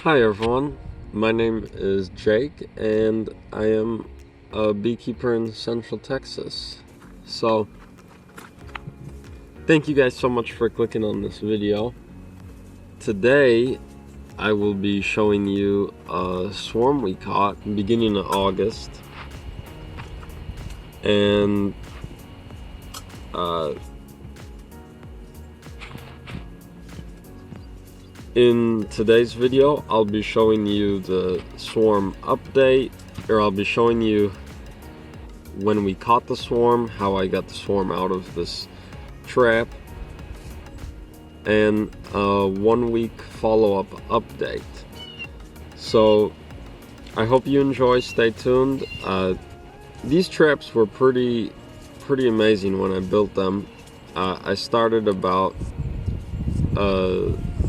Hi everyone, my name is Jake and I am a beekeeper in Central Texas. So, thank you guys so much for clicking on this video. Today, I will be showing you a swarm we caught beginning of August. And in today's video, I'll be showing you the swarm update, or I'll be showing you when we caught the swarm, how I got the swarm out of this trap, and a 1 week follow-up update. So I hope you enjoy, stay tuned. These traps were pretty amazing when I built them. I started about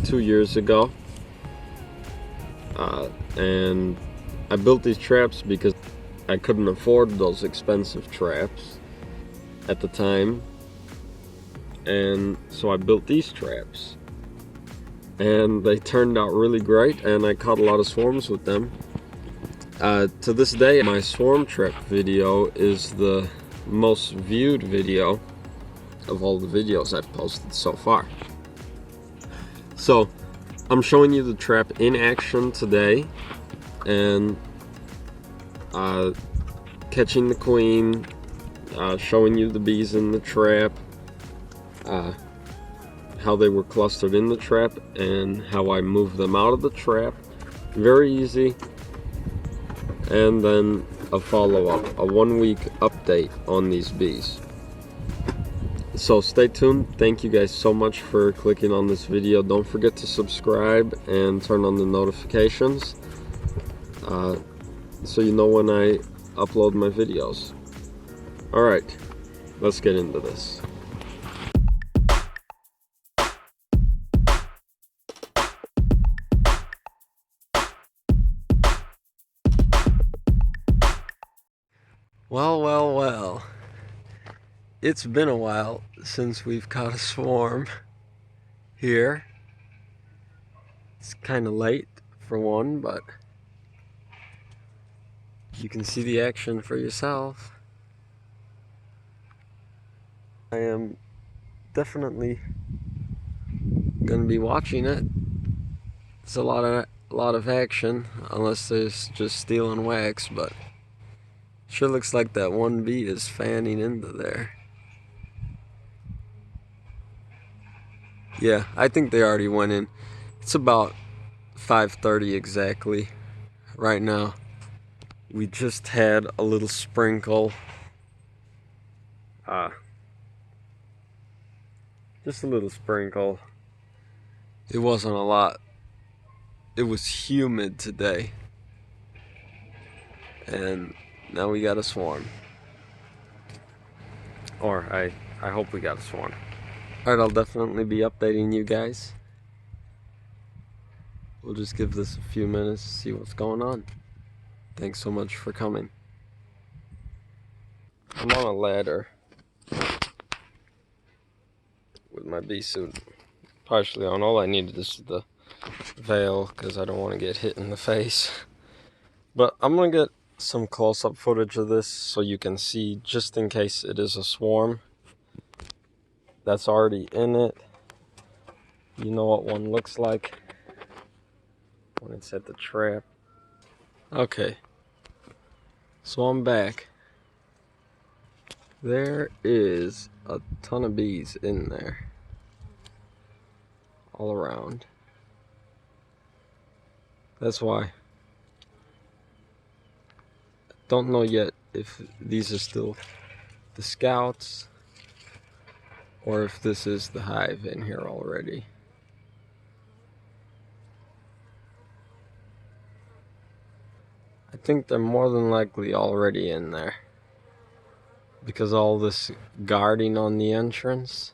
2 years ago, and I built these traps because I couldn't afford those expensive traps at the time, and so I built these traps, and they turned out really great, and I caught a lot of swarms with them. To this day, my swarm trap video is the most viewed video of all the videos I've posted so far. So I'm showing you the trap in action today, and catching the queen, showing you the bees in the trap, how they were clustered in the trap, and how I moved them out of the trap. Very easy. And then a follow-up, a 1 week update on these bees. So stay tuned. Thank you guys so much for clicking on this video. Don't forget to subscribe and turn on the notifications so you know when I upload my videos. Alright, let's get into this. Well. It's been a while since we've caught a swarm here. It's kind of late for one, but you can see the action for yourself. I am definitely gonna be watching it. It's a lot of action, unless there's just stealing wax, but sure looks like that one bee is fanning into there. Yeah, I think they already went in. It's about 5:30 exactly right now. We just had a little sprinkle. Just a little sprinkle. It wasn't a lot. It was humid today. And now we got a swarm. Or I hope we got a swarm. Alright, I'll definitely be updating you guys. We'll just give this a few minutes to see what's going on. Thanks so much for coming. I'm on a ladder with my bee suit partially on. All I needed is the veil because I don't want to get hit in the face. But I'm going to get some close-up footage of this so you can see, just in case it is a swarm that's already in it. You know what one looks like when it's at the trap. Okay, so I'm back. There is a ton of bees in there all around. That's why I don't know yet if these are still the scouts or if this is the hive in here already. I think they're more than likely already in there because all this guarding on the entrance.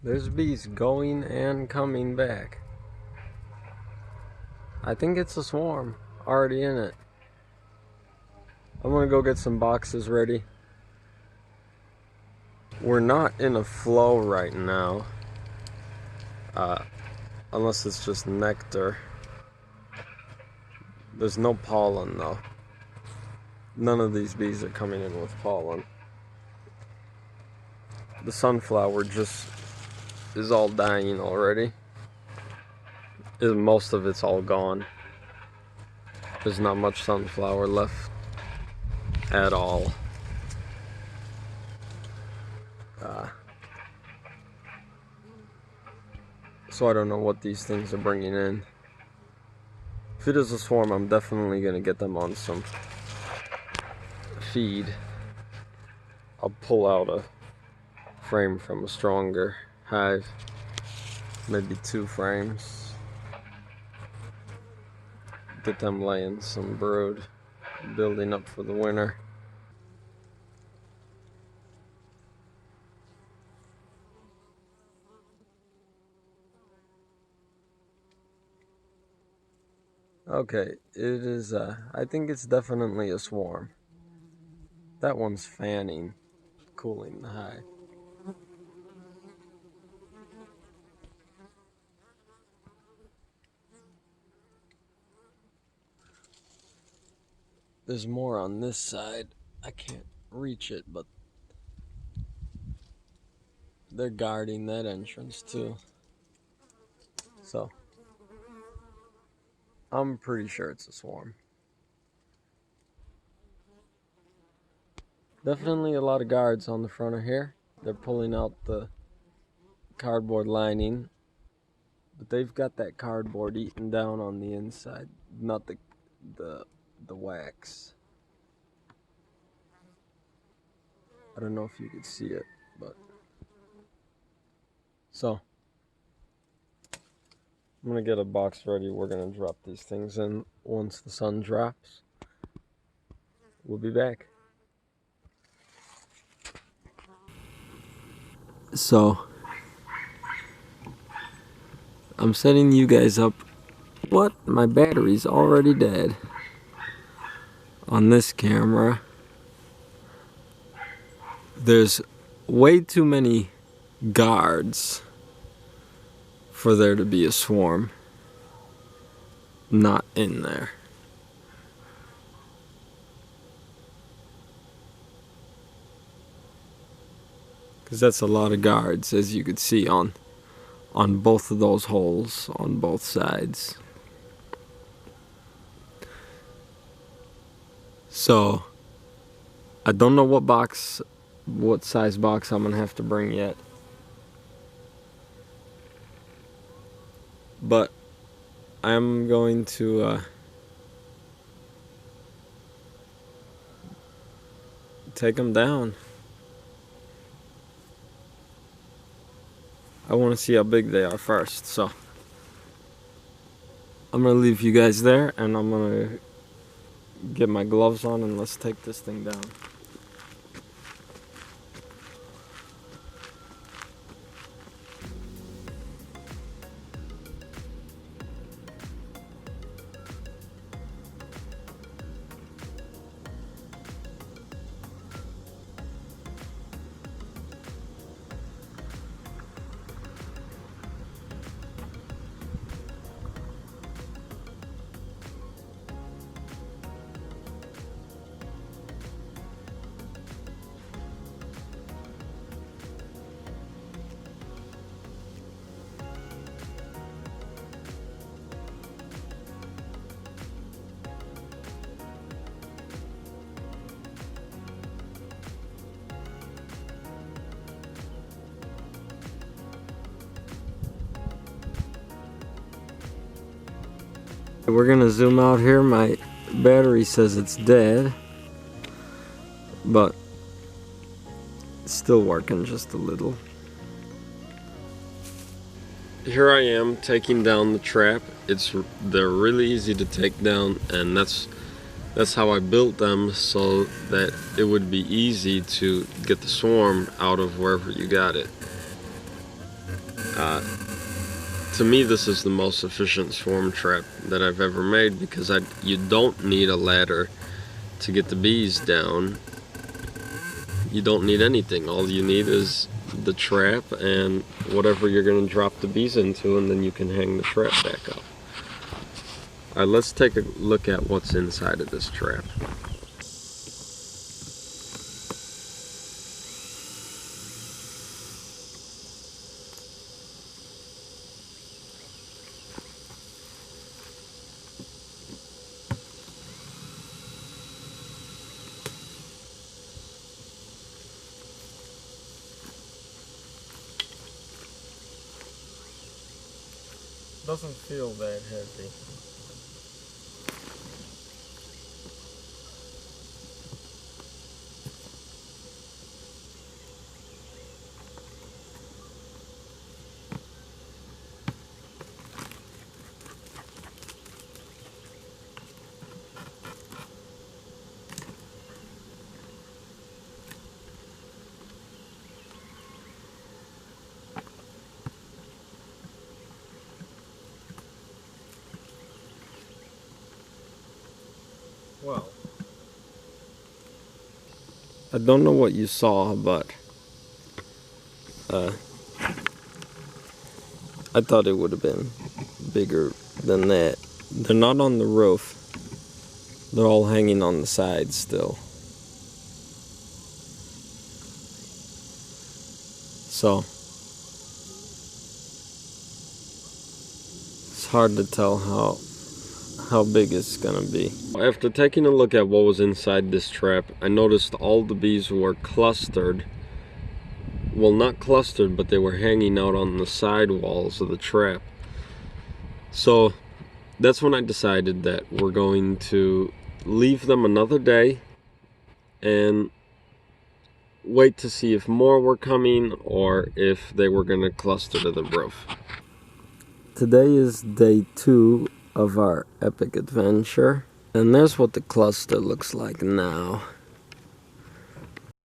There's bees going and coming back. I think it's a swarm already in it. I'm gonna go get some boxes ready. We're not in a flow right now, unless it's just nectar. There's no pollen though. None of these bees are coming in with pollen. The sunflower just is all dying already. Most of it's all gone. There's not much sunflower left at all. So I don't know what these things are bringing in. If it is a swarm, I'm definitely gonna get them on some feed. I'll pull out a frame from a stronger hive, maybe 2 frames. Get them laying some brood, building up for the winter. Okay, it is, I think it's definitely a swarm. That one's fanning, cooling the hive. There's more on this side. I can't reach it, but they're guarding that entrance too. So, I'm pretty sure it's a swarm. Definitely a lot of guards on the front of here. They're pulling out the cardboard lining, but they've got that cardboard eaten down on the inside, not the wax. I don't know if you could see it, but so I'm gonna get a box ready. We're gonna drop these things in once the sun drops. We'll be back. So I'm setting you guys up. What? My battery's already dead on this camera. There's way too many guards for there to be a swarm not in there. Because that's a lot of guards, as you could see on both of those holes on both sides. So I don't know what size box I'm gonna have to bring yet, but I'm going to take them down. I want to see how big they are first, so I'm gonna leave you guys there, and I'm gonna get my gloves on and let's take this thing down. We're gonna zoom out here. My battery says it's dead, but it's still working just a little. Here I am taking down the trap. They're really easy to take down, and that's how I built them, so that it would be easy to get the swarm out of wherever you got it. To me, this is the most efficient swarm trap that I've ever made, because you don't need a ladder to get the bees down. You don't need anything. All you need is the trap and whatever you're going to drop the bees into, and then you can hang the trap back up. Alright, let's take a look at what's inside of this trap. Doesn't feel that heavy. Well, I don't know what you saw, but I thought it would have been bigger than that. They're not on the roof. They're all hanging on the sides still. So it's hard to tell how big it's gonna be. After taking a look at what was inside this trap, I noticed all the bees were clustered. Well, not clustered, but they were hanging out on the side walls of the trap. So that's when I decided that we're going to leave them another day and wait to see if more were coming or if they were going to cluster to the roof. Today is day 2 of our epic adventure, and there's what the cluster looks like now.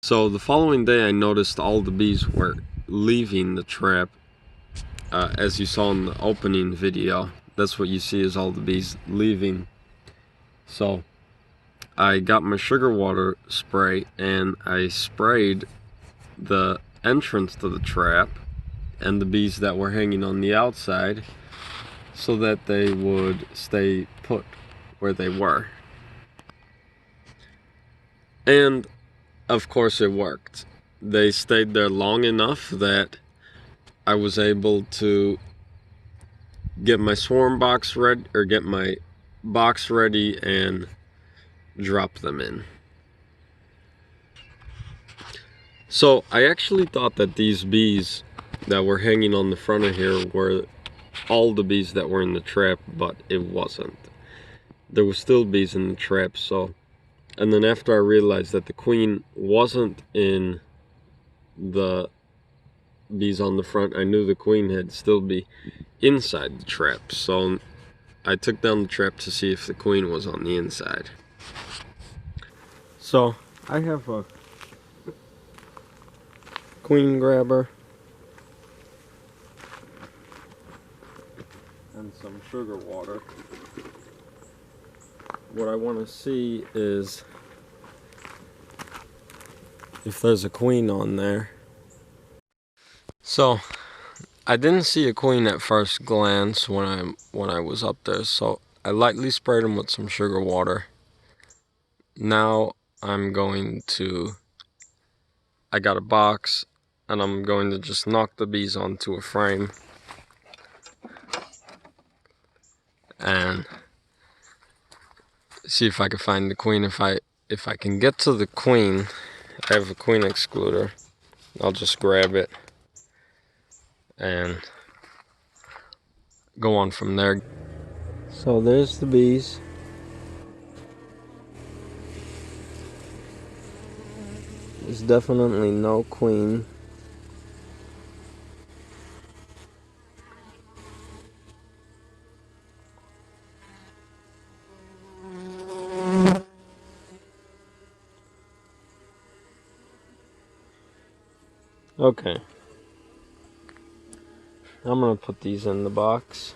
So the following day I noticed all the bees were leaving the trap. As you saw in the opening video, that's what you see, is all the bees leaving. So I got my sugar water spray and I sprayed the entrance to the trap and the bees that were hanging on the outside so that they would stay put where they were. And of course it worked. They stayed there long enough that I was able to get my swarm box ready, or get my box ready and drop them in. So I actually thought that these bees that were hanging on the front of here were all the bees that were in the trap, but it wasn't. There were still bees in the trap. So, and then after I realized that the queen wasn't in the bees on the front, I knew the queen had still be inside the trap. So I took down the trap to see if the queen was on the inside. So I have a queen grabber and some sugar water. What I want to see is if there's a queen on there. So I didn't see a queen at first glance when I was up there, so I lightly sprayed them with some sugar water. Now I got a box and I'm going to just knock the bees onto a frame and see if I can find the queen. If I can get to the queen, I have a queen excluder. I'll just grab it and go on from there. So there's the bees. There's definitely no queen. Okay. I'm gonna put these in the box,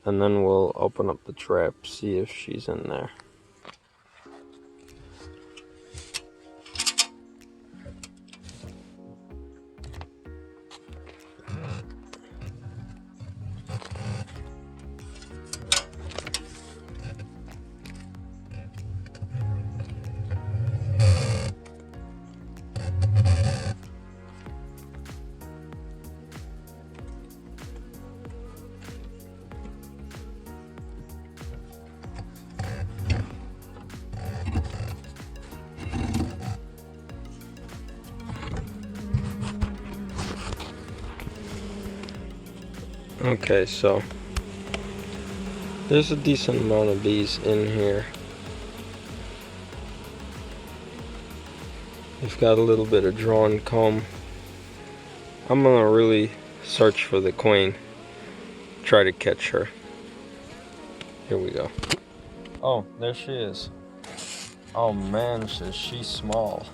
and then we'll open up the trap, see if she's in there. Okay, so there's a decent amount of bees in here. We've got a little bit of drawn comb. I'm gonna really search for the queen, try to catch her. Here we go. Oh, there she is. Oh man, she's small.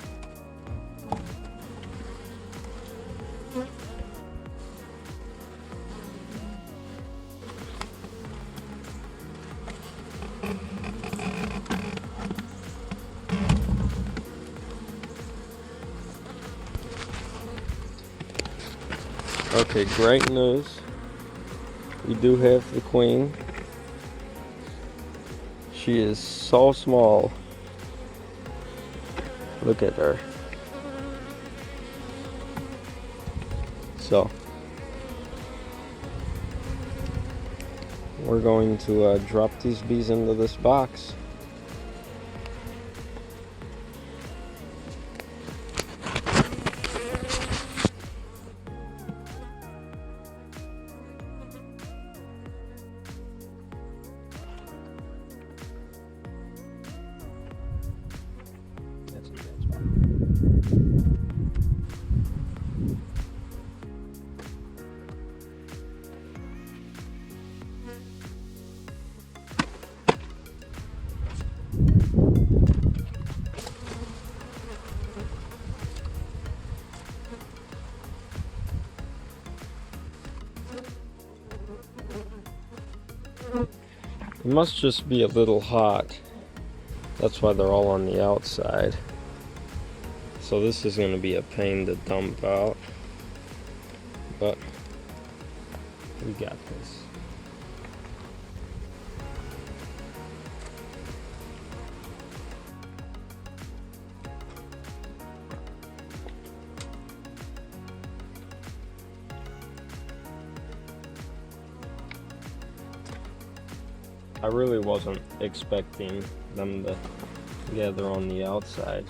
Okay, great news. We do have the queen. She is so small. Look at her. So, we're going to drop these bees into this box. It must just be a little hot. That's why they're all on the outside. So this is going to be a pain to dump out. But we got this. I really wasn't expecting them to gather on the outside.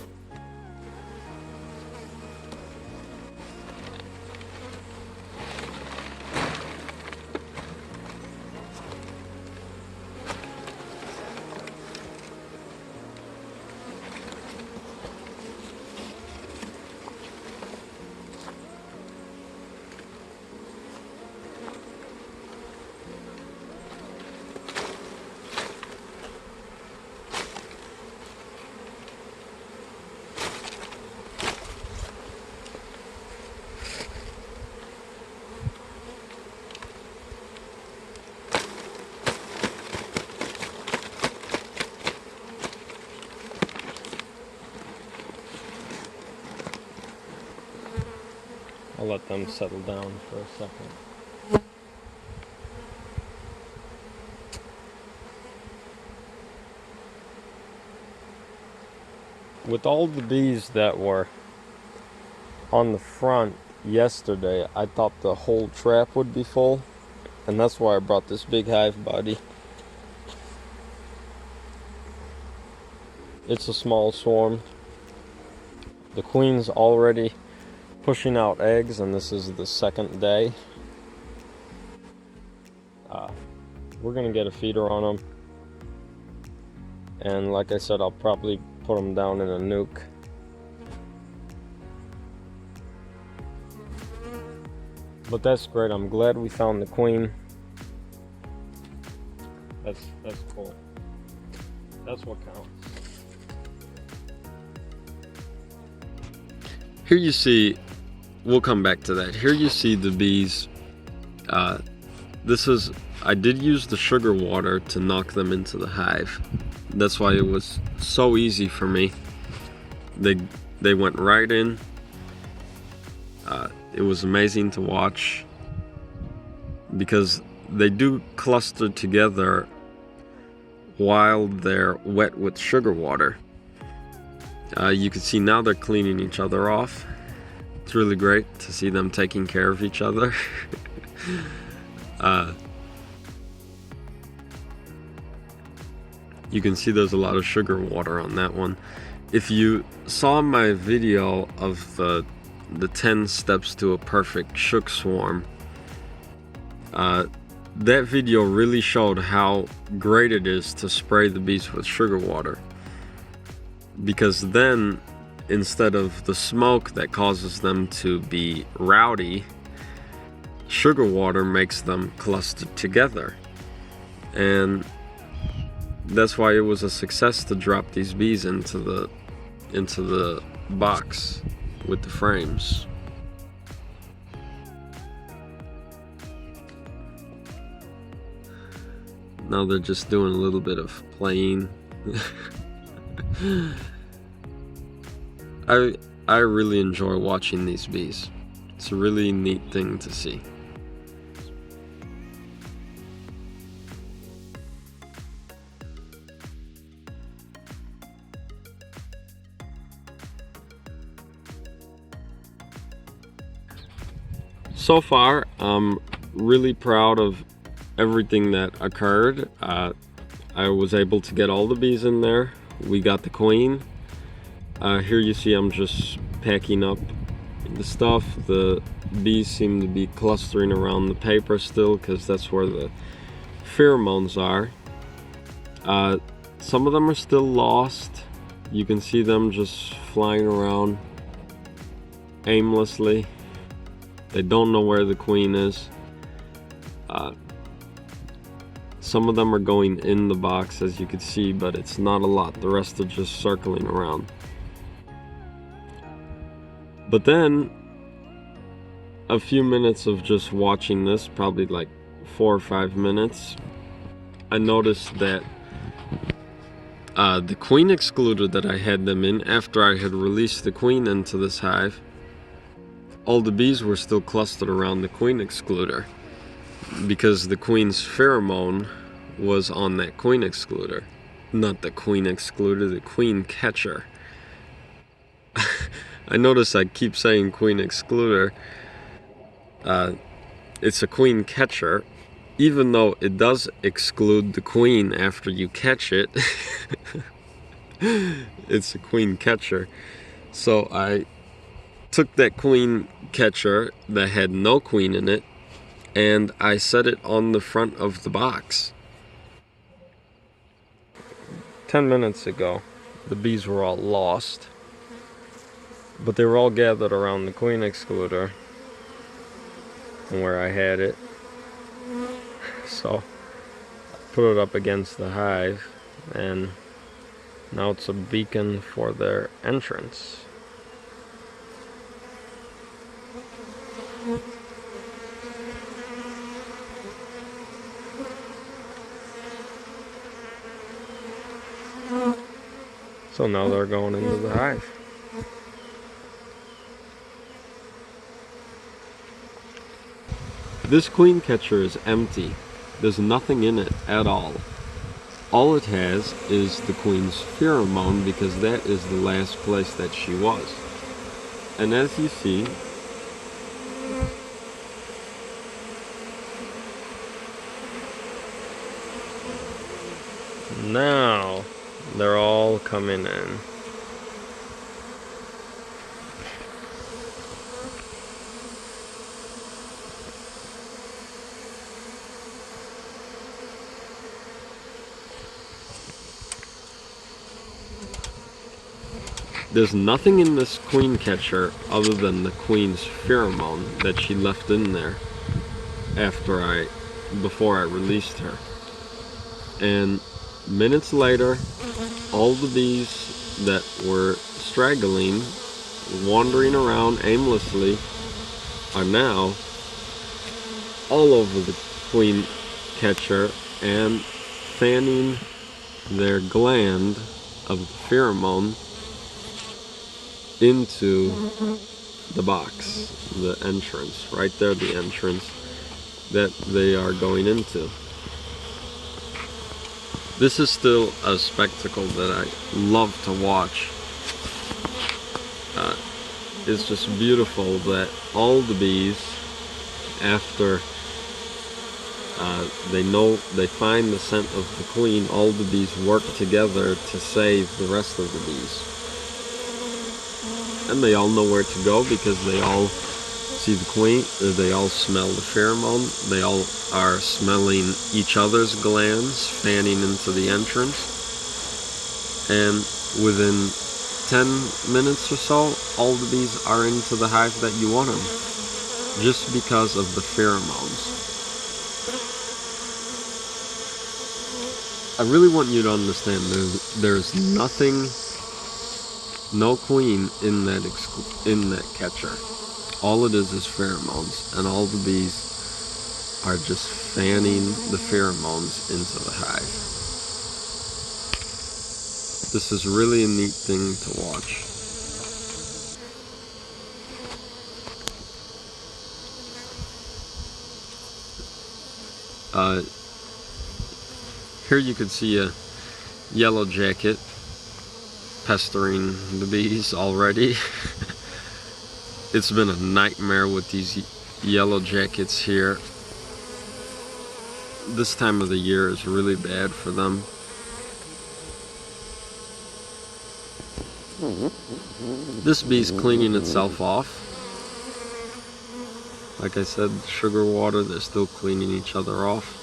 I'll let them settle down for a second. With all the bees that were on the front yesterday, I thought the whole trap would be full, and that's why I brought this big hive body. It's a small swarm. The queen's already pushing out eggs, and this is the second day. We're gonna get a feeder on them, and like I said, I'll probably put them down in a nuke. But that's great. I'm glad we found the queen. That's cool. That's what counts. Here you see we'll come back to that. Here you see the bees. I did use the sugar water to knock them into the hive. That's why it was so easy for me. They went right in. It was amazing to watch because they do cluster together while they're wet with sugar water. You can see now they're cleaning each other off. It's really great to see them taking care of each other. You can see there's a lot of sugar water on that one. If you saw my video of the 10 steps to a perfect shook swarm, that video really showed how great it is to spray the bees with sugar water, because then instead of the smoke that causes them to be rowdy, sugar water makes them cluster together. And that's why it was a success to drop these bees into the box with the frames. Now they're just doing a little bit of playing. I really enjoy watching these bees. It's a really neat thing to see. So far, I'm really proud of everything that occurred. I was able to get all the bees in there. We got the queen. Here you see I'm just packing up the stuff. The bees seem to be clustering around the paper still because that's where the pheromones are. Some of them are still lost. You can see them just flying around aimlessly. They don't know where the queen is. Some of them are going in the box, as you can see, but it's not a lot. The rest are just circling around. But then, a few minutes of just watching this, probably like 4 or 5 minutes, I noticed that the queen excluder that I had them in, after I had released the queen into this hive, all the bees were still clustered around the queen excluder because the queen's pheromone was on that queen excluder. Not the queen excluder, the queen catcher. I notice I keep saying queen excluder. It's a queen catcher, even though it does exclude the queen after you catch it. It's a queen catcher. So I took that queen catcher that had no queen in it and I set it on the front of the box. 10 minutes ago, the bees were all lost, but they were all gathered around the queen excluder and where I had it. So I put it up against the hive, and now it's a beacon for their entrance. So now they're going into the hive. This queen catcher is empty. There's nothing in it at all. All it has is the queen's pheromone, because that is the last place that she was. And as you see, now they're all coming in. There's nothing in this queen catcher other than the queen's pheromone that she left in there before I released her. And minutes later, all the bees that were straggling, wandering around aimlessly, are now all over the queen catcher and fanning their gland of the pheromone into the box, the entrance, right there, the entrance that they are going into. This is still a spectacle that I love to watch. It's just beautiful that all the bees, after they find the scent of the queen, all the bees work together to save the rest of the bees. And they all know where to go because they all see the queen, they all smell the pheromone, they all are smelling each other's glands fanning into the entrance. And within 10 minutes or so, all the bees are into the hive that you want them, just because of the pheromones. I really want you to understand there's nothing, no queen in that catcher. All it is pheromones, and all the bees are just fanning the pheromones into the hive. This is really a neat thing to watch. Here you can see a yellow jacket pestering the bees already. It's been a nightmare with these yellow jackets here. This time of the year is really bad for them. This bee's cleaning itself off. Like I said, sugar water, they're still cleaning each other off.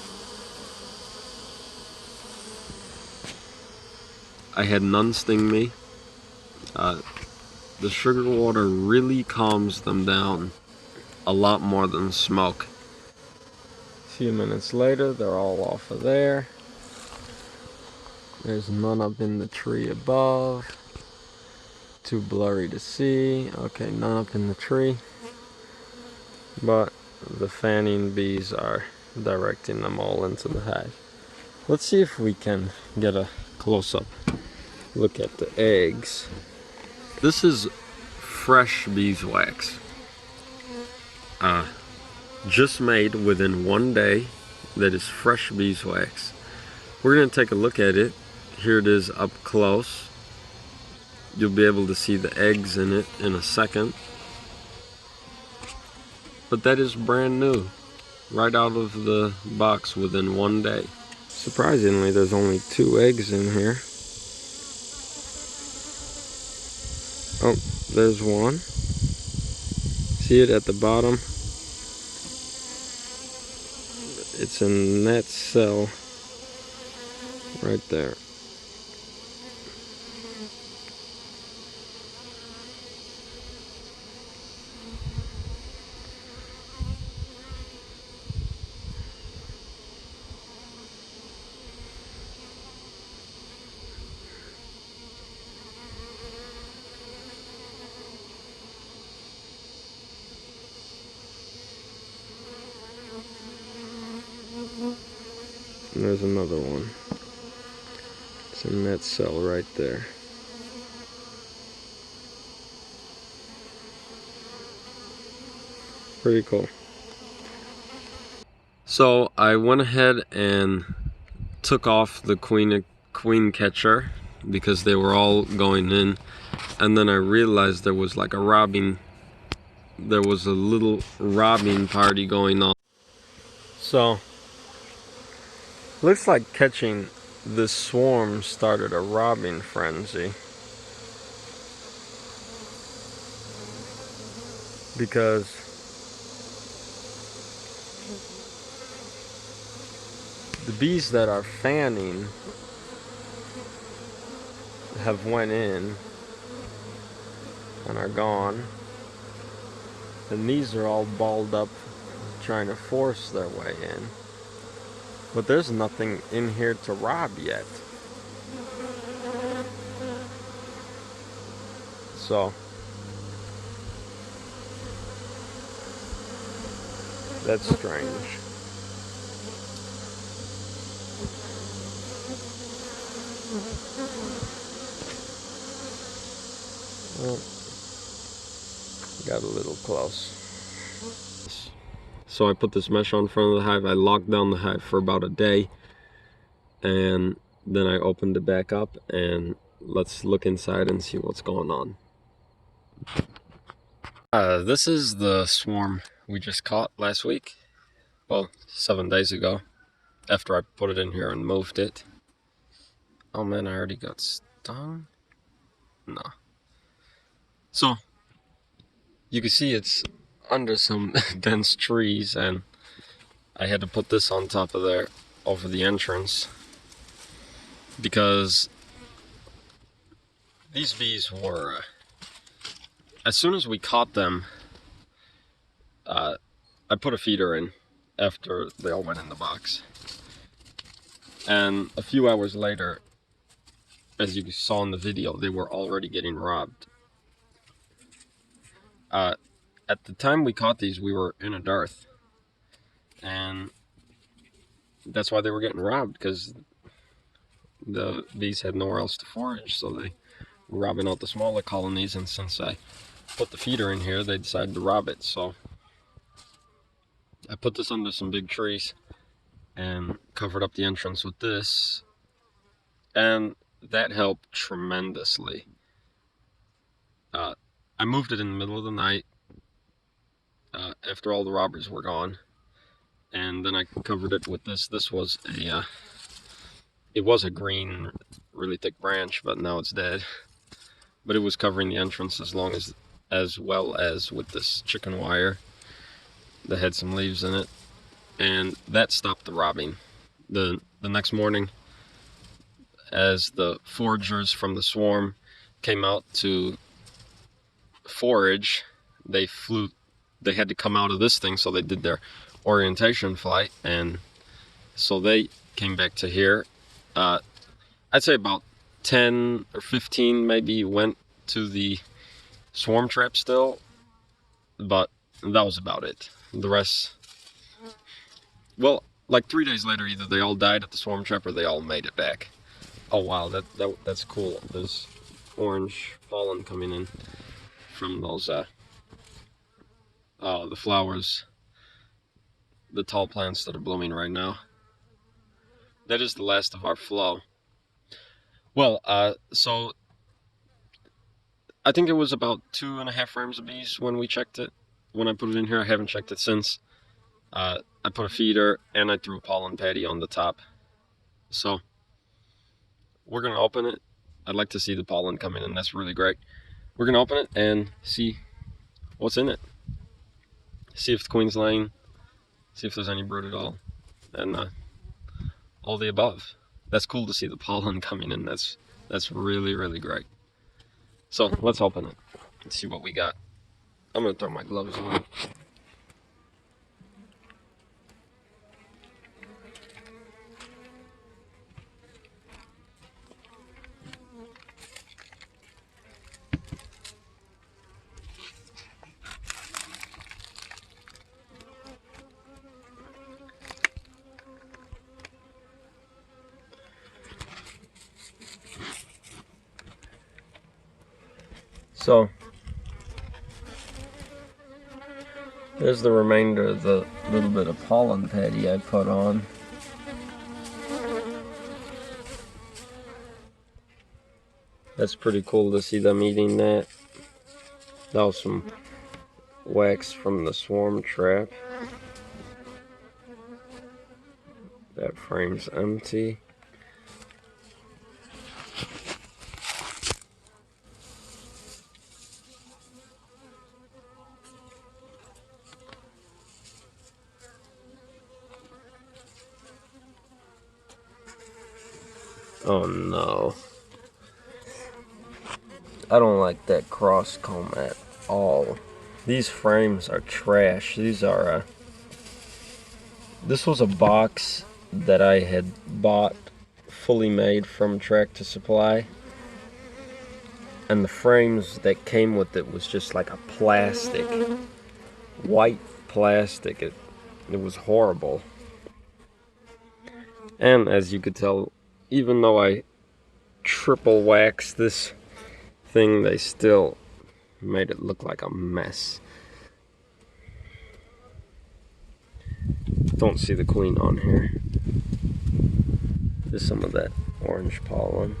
I had none sting me. The sugar water really calms them down a lot more than smoke. A few minutes later, they're all off of there. There's none up in the tree above. Too blurry to see. Okay, none up in the tree. But the fanning bees are directing them all into the hive. Let's see if we can get a close-up look at the eggs. This is fresh beeswax. Just made within 1 day. That is fresh beeswax. We're going to take a look at it. Here it is up close. You'll be able to see the eggs in it in a second. But that is brand new. Right out of the box within 1 day. Surprisingly, there's only 2 eggs in here. Oh, there's one. See it at the bottom? It's in that cell right there. And there's another one. It's in that cell right there. Pretty cool. So I went ahead and took off the queen catcher because they were all going in, and then I realized there was like a robbing. There was a little robbing party going on. So looks like catching this swarm started a robbing frenzy, because the bees that are fanning have went in and are gone, and these are all balled up trying to force their way in. But there's nothing in here to rob yet. So That's strange. Well, got a little close. So I put this mesh on front of the hive. I locked down the hive for about a day, and then I opened it back up, and let's look inside and see what's going on. This is the swarm we just caught last week. Well, 7 days ago, after I put it in here and moved it. Oh man, I already got stung? No. So, you can see it's under some dense trees, and I had to put this on top of there over the entrance because these bees were, as soon as we caught them, I put a feeder in after they all went in the box. And a few hours later, as you saw in the video, they were already getting robbed. At the time we caught these, we were in a dearth. And that's why they were getting robbed, because the bees had nowhere else to forage, so they were robbing out the smaller colonies, and since I put the feeder in here, they decided to rob it. So I put this under some big trees and covered up the entrance with this, and that helped tremendously. I moved it in the middle of the night after all the robbers were gone, and then I covered it with this. This was a it was a green, really thick branch, but now it's dead. But it was covering the entrance as well as with this chicken wire that had some leaves in it, and that stopped the robbing. The next morning, as the foragers from the swarm came out to forage, they had to come out of this thing, so they did their orientation flight, and so they came back to here. I'd say about 10 or 15 maybe went to the swarm trap still, but that was about it. The rest, well, like 3 days later, either they all died at the swarm trap or they all made it back. Oh wow, that's cool. There's orange pollen coming in from those the flowers, the tall plants that are blooming right now. That is the last of our flow. Well, so I think it was about 2.5 frames of bees when we checked it. When I put it in here, I haven't checked it since. I put a feeder and I threw a pollen patty on the top. So we're gonna open it. I'd like to see the pollen come in, and that's really great. We're gonna open it and see what's in it. See if the queen's laying, see if there's any brood at all, and all the above. That's cool to see the pollen coming in. That's really, really great. So let's open it and see what we got. I'm gonna throw my gloves on. So there's the remainder of the little bit of pollen patty I put on. That's pretty cool to see them eating that. That was some wax from the swarm trap. That frame's empty. Oh no. I don't like that cross comb at all. These frames are trash. These are this was a box that I had bought fully made from Tractor Supply, and the frames that came with it was just like a plastic, white plastic. It was horrible. And as you could tell, even though I triple waxed this thing, they still made it look like a mess. Don't see the queen on here. There's some of that orange pollen.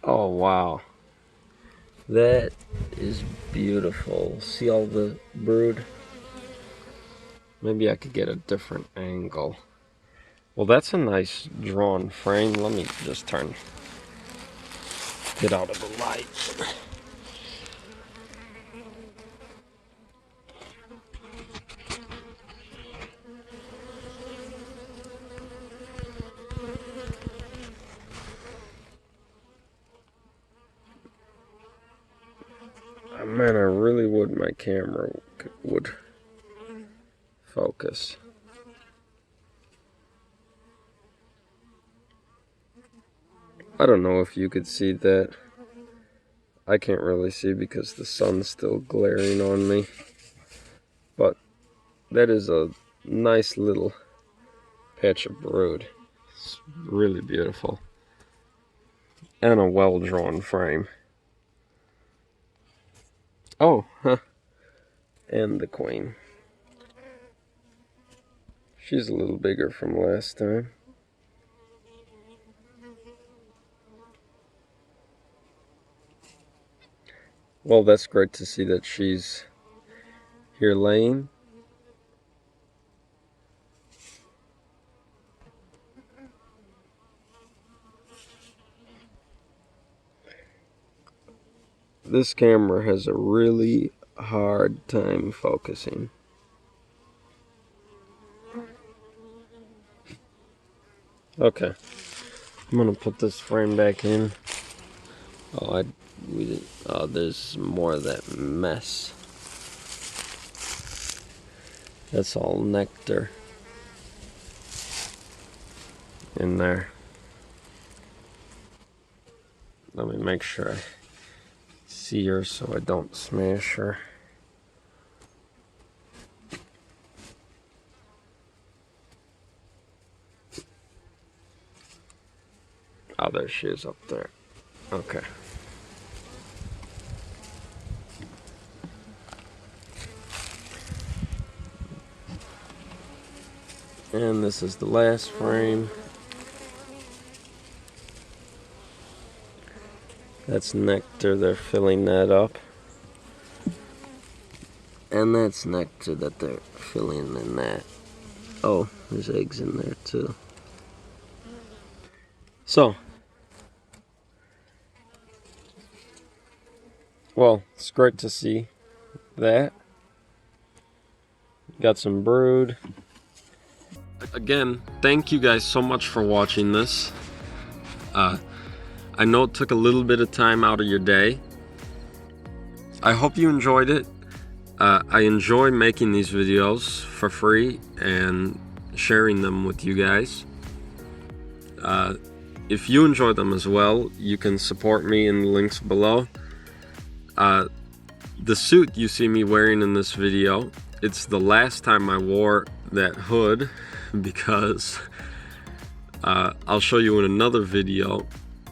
Oh wow, that is beautiful. See all the brood? Maybe I could get a different angle. Well, that's a nice drawn frame. Let me just get out of the light. Man, I really would my camera would focus. I don't know if you could see that. I can't really see because the sun's still glaring on me. But that is a nice little patch of brood. It's really beautiful. And a well-drawn frame. Oh, huh. And the queen. She's a little bigger from last time. Well, that's great to see that she's here laying. This camera has a really hard time focusing. Okay, I'm gonna put this frame back in. Oh, there's more of that mess. That's all nectar in there. Let me make sure I see her so I don't smash her. Oh, there she is up there. Okay. And this is the last frame. That's nectar, they're filling that up. And that's nectar that they're filling in that. Oh, there's eggs in there too. So, well, it's great to see that. Got some brood. Again, thank you guys so much for watching this. I know it took a little bit of time out of your day. I hope you enjoyed it. I enjoy making these videos for free and sharing them with you guys. If you enjoy them as well, you can support me in the links below. The suit you see me wearing in this video, it's the last time I wore that hood because I'll show you in another video.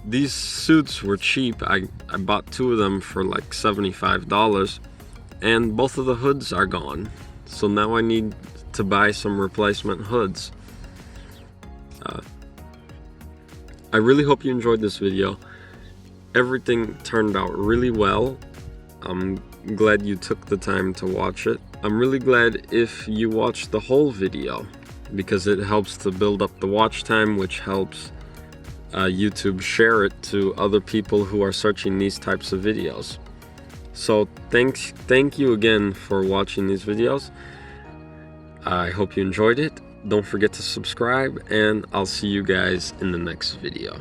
These suits were cheap. I bought 2 of them for like $75 and both of the hoods are gone. So now I need to buy some replacement hoods. I really hope you enjoyed this video. Everything turned out really well. I'm glad you took the time to watch it. I'm really glad if you watch the whole video because it helps to build up the watch time, which helps YouTube share it to other people who are searching these types of videos. So thank you again for watching these videos. I hope you enjoyed it. Don't forget to subscribe, and I'll see you guys in the next video.